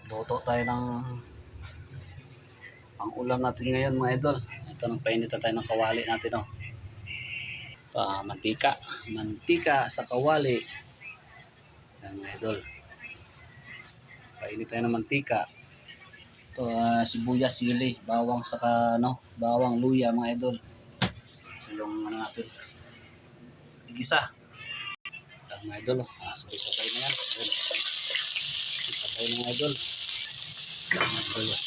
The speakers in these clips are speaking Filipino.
Luto tayo ng ang ulam natin ngayon mga idol. Ito, nagpainita tayo ng kawali natin, oh. Mantika. Mantika sa kawali. Yan mga idol. Painit tayo ng mantika. Ito, sibuyas, sili, bawang, saka bawang, luya mga idol. Yung natin. Igisa. Yan mga idol, oh. Sabay-sabay na yan. Sabay na mga idol. Yan mga idol, oh.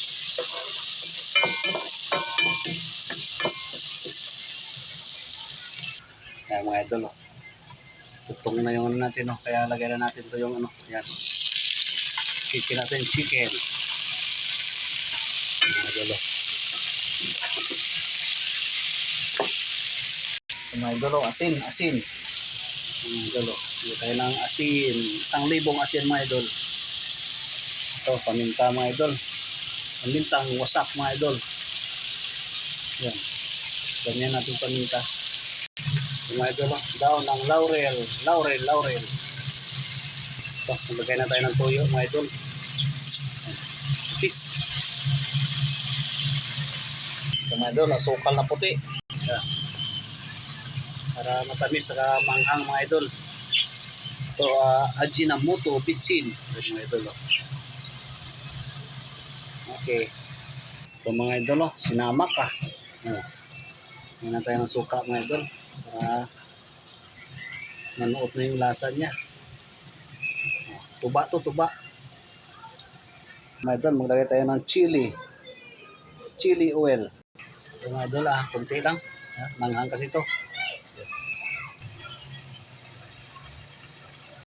Yan mga idol, oh. Tutong na yung natin, oh. Kaya lagay na natin to yung yan. Chicken natin, chicken. Yan mga idol, oh. Yan mga idol, oh. Asin. Yan mga idol, oh. Hindi tayo ng asin. 1,000 asin mga idol. Ito, paminta mga idol. Pamintang wasak mga idol. Yan. Ganyan natin paminta. Mga idol, daon ng laurel. Ito, maglagay na tayo ng toyo mga idol. Peace. Ito mga idol, asukal na puti. Yan. Para matamis saka manghang mga idol. Ito, Ajinomoto bitsin. Ito mga idol. Okay. Ito mga idol, sinamak ka. Yan na tayo ng suka mga idol. Manuot na yung lasa niya. Tuba to, tuba. Mga idol, maglagay tayo ng chili oil. Ito mga idol, konti lang. Manghang kasi ito.